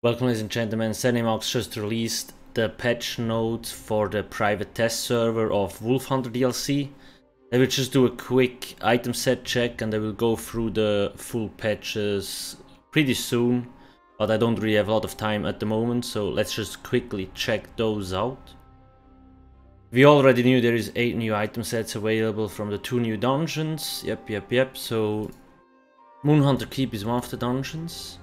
Welcome, ladies and gentlemen. ZeniMax just released the patch notes for the private test server of Wolfhunter DLC. I will just do a quick item set check and I will go through the full patches pretty soon, but I don't really have a lot of time at the moment, so let's just quickly check those out. We already knew there is 8 new item sets available from the 2 new dungeons. Yep. So Moonhunter Keep is one of the dungeons.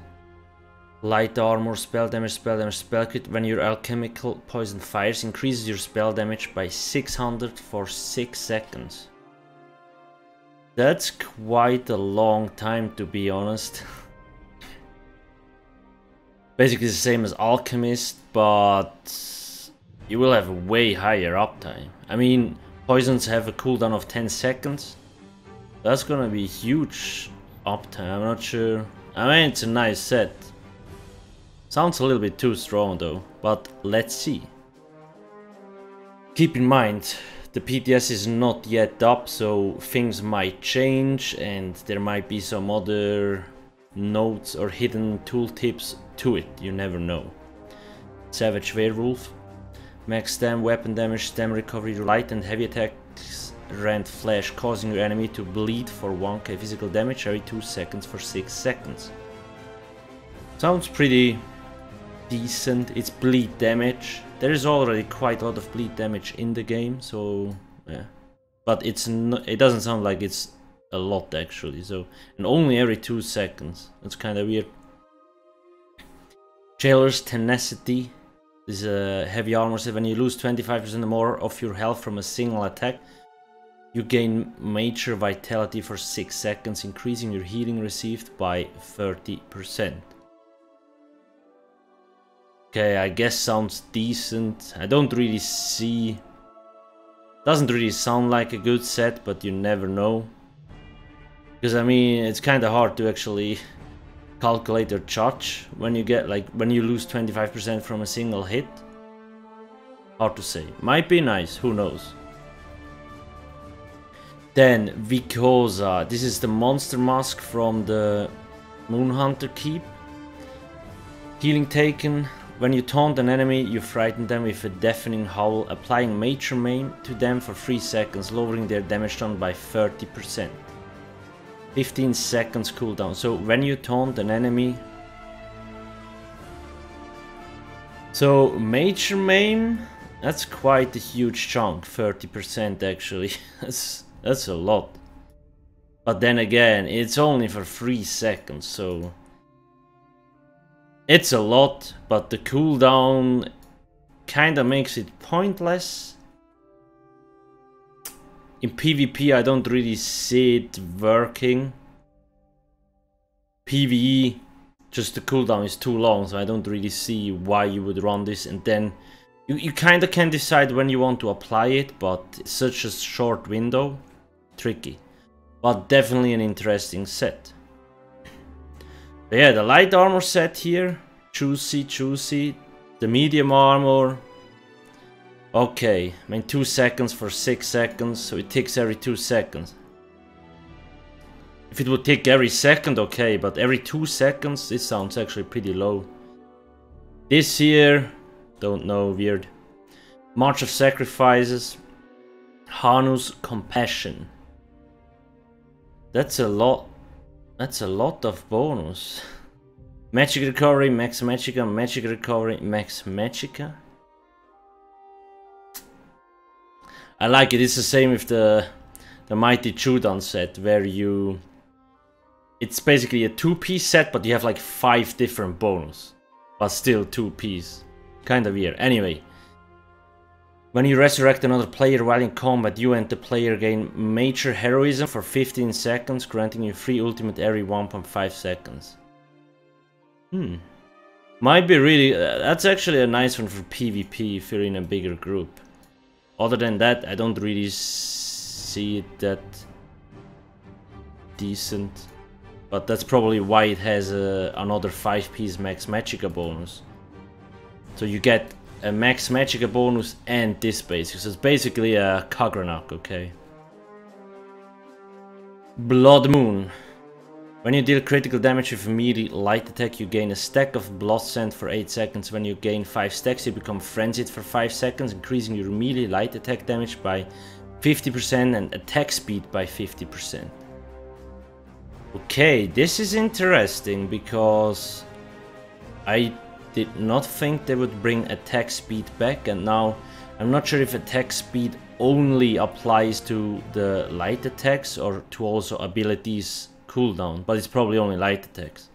Light armor, spell damage, spell crit. When your alchemical poison fires, increases your spell damage by 600 for 6 seconds. That's quite a long time, to be honest. Basically the same as Alchemist, but you will have a way higher uptime. I mean, poisons have a cooldown of 10 seconds. That's gonna be huge uptime, I'm not sure. I mean, it's a nice set. Sounds a little bit too strong though, but let's see. Keep in mind, the PTS is not yet up, so things might change and there might be some other notes or hidden tooltips to it, you never know. Savage Werewolf. Max stam, weapon damage, stam recovery, light and heavy attacks, rend flash, causing your enemy to bleed for 1k physical damage every 2 seconds for 6 seconds. Sounds pretty decent. It's bleed damage. There is already quite a lot of bleed damage in the game, so yeah. But it doesn't sound like it's a lot actually. So, and only every 2 seconds. That's kind of weird. Jailer's Tenacity. This is a heavy armor set. When you lose 25% or more of your health from a single attack, you gain major vitality for 6 seconds, increasing your healing received by 30%. Okay, I guess sounds decent. I don't really see... Doesn't really sound like a good set, but you never know. Because I mean, it's kind of hard to actually calculate or judge when you get when you lose 25% from a single hit. Hard to say. Might be nice, who knows. Then Vicosa. This is the monster mask from the Moonhunter Keep. Healing taken. When you taunt an enemy, you frighten them with a deafening howl, applying major maim to them for 3 seconds, lowering their damage done by 30%. 15 seconds cooldown. So when you taunt an enemy... So major maim, that's quite a huge chunk, 30% actually. That's a lot. But then again, it's only for 3 seconds, so... It's a lot, but the cooldown kinda makes it pointless. In PvP I don't really see it working. PvE, just the cooldown is too long, so I don't really see why you would run this, and then you kinda can decide when you want to apply it, but it's such a short window. Tricky. But definitely an interesting set. But yeah, the light armor set here, juicy. The medium armor, okay, I mean 2 seconds for 6 seconds, so it ticks every 2 seconds. If it would tick every second, okay, but every 2 seconds, this sounds actually pretty low. This here, don't know, weird. March of Sacrifices, Hanu's Compassion. That's a lot of bonus. Magic Recovery, Max Magica, Magic Recovery, Max Magica. I like it. It's the same with the Mighty Chudan set, where you... It's basically a 2-piece set, but you have like 5 different bonus. But still 2-piece. Kind of weird. Anyway. When you resurrect another player while in combat, you and the player gain Major Heroism for 15 seconds, granting you free ultimate every 1.5 seconds. Might be really... that's actually a nice one for PvP if you're in a bigger group. Other than that, I don't really see it that decent. But that's probably why it has another 5-piece Max Magica bonus. So you get a Max Magica bonus and this basic. So it's basically a Kagranak, okay. Blood Moon. When you deal critical damage with a melee light attack, you gain a stack of blood sand for 8 seconds. When you gain 5 stacks, you become frenzied for 5 seconds, increasing your melee light attack damage by 50% and attack speed by 50%. Okay, this is interesting because I did not think they would bring attack speed back, and now I'm not sure if attack speed only applies to the light attacks or to also abilities cooldown, but it's probably only light attacks.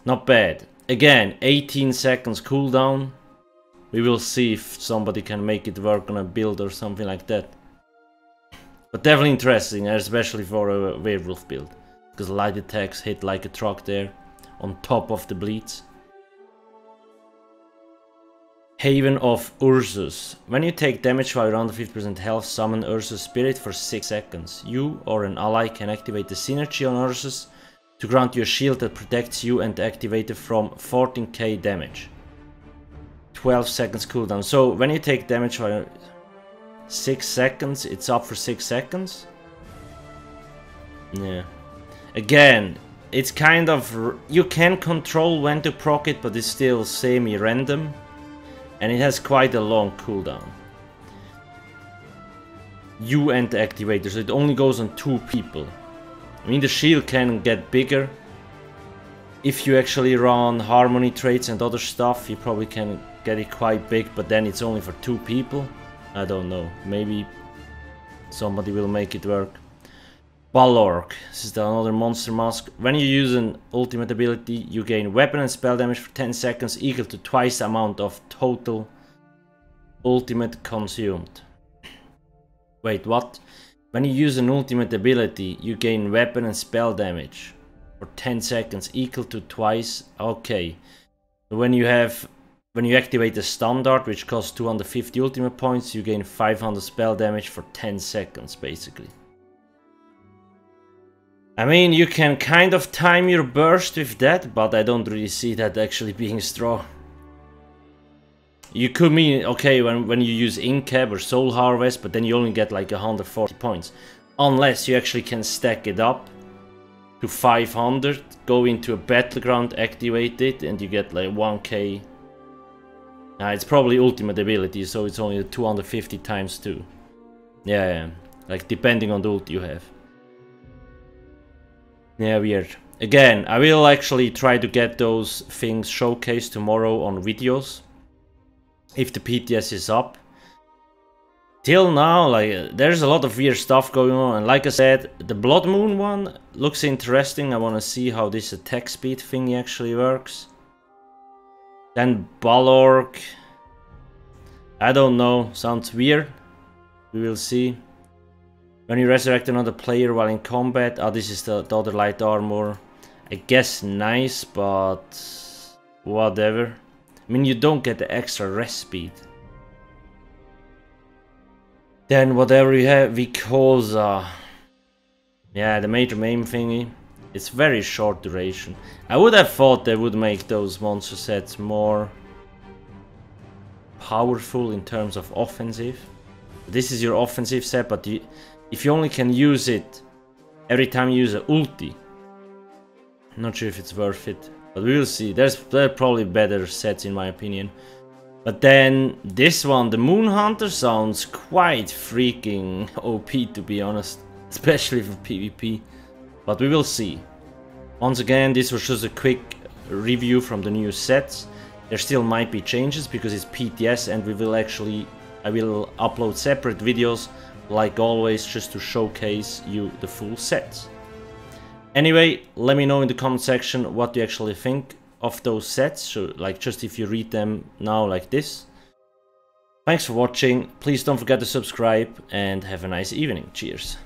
Not bad. Again, 18 seconds cooldown. We will see if somebody can make it work on a build or something like that. But definitely interesting, especially for a werewolf build, because light attacks hit like a truck there, on top of the bleeds. Haven of Ursus. When you take damage while you're under 50% health, summon Ursus Spirit for 6 seconds. You or an ally can activate the synergy on Ursus to grant you a shield that protects you and activate it from 14k damage. 12 seconds cooldown. So when you take damage while 6 seconds, it's up for 6 seconds. Yeah. Again, it's kind of... you can control when to proc it, but it's still semi-random. And it has quite a long cooldown. You and the activator, so it only goes on 2 people. I mean, the shield can get bigger. If you actually run harmony traits and other stuff, you probably can get it quite big, but then it's only for 2 people. I don't know, maybe somebody will make it work. Bulwark, this is another monster mask. When you use an ultimate ability, you gain weapon and spell damage for 10 seconds equal to twice the amount of total ultimate consumed. Wait, what? When you use an ultimate ability, you gain weapon and spell damage for 10 seconds equal to twice. Okay. When you activate the standard, which costs 250 ultimate points, you gain 500 spell damage for 10 seconds basically. I mean, you can kind of time your burst with that, but I don't really see that actually being strong. You could mean, okay, when you use Incap or Soul Harvest, but then you only get like 140 points. Unless you actually can stack it up to 500, go into a battleground, activate it, and you get like 1k. It's probably ultimate ability, so it's only 250 times 2. Yeah, like depending on the ult you have. Yeah, weird. Again, I will actually try to get those things showcased tomorrow on videos, if the PTS is up. Till now, like, there's a lot of weird stuff going on, and like I said, the Blood Moon one looks interesting. I want to see how this attack speed thingy actually works. Then Bulwark, I don't know, sounds weird. We will see. When you resurrect another player while in combat, this is the other light armor. I guess nice, but whatever. I mean, you don't get the extra rest speed. Then whatever you have, Vicosa. Yeah, the major main thingy. It's very short duration. I would have thought they would make those monster sets more powerful in terms of offensive. This is your offensive set, but if you only can use it every time you use an ulti, I'm not sure if it's worth it, but we will see. There are probably better sets in my opinion. But then this one, the Moon Hunter, sounds quite freaking OP to be honest, especially for PvP. But we will see. Once again, this was just a quick review from the new sets. There still might be changes because it's PTS, and I will upload separate videos like always, just to showcase you the full sets. Anyway, let me know in the comment section what you actually think of those sets, so like just if you read them now like this. Thanks for watching, please don't forget to subscribe and have a nice evening. Cheers.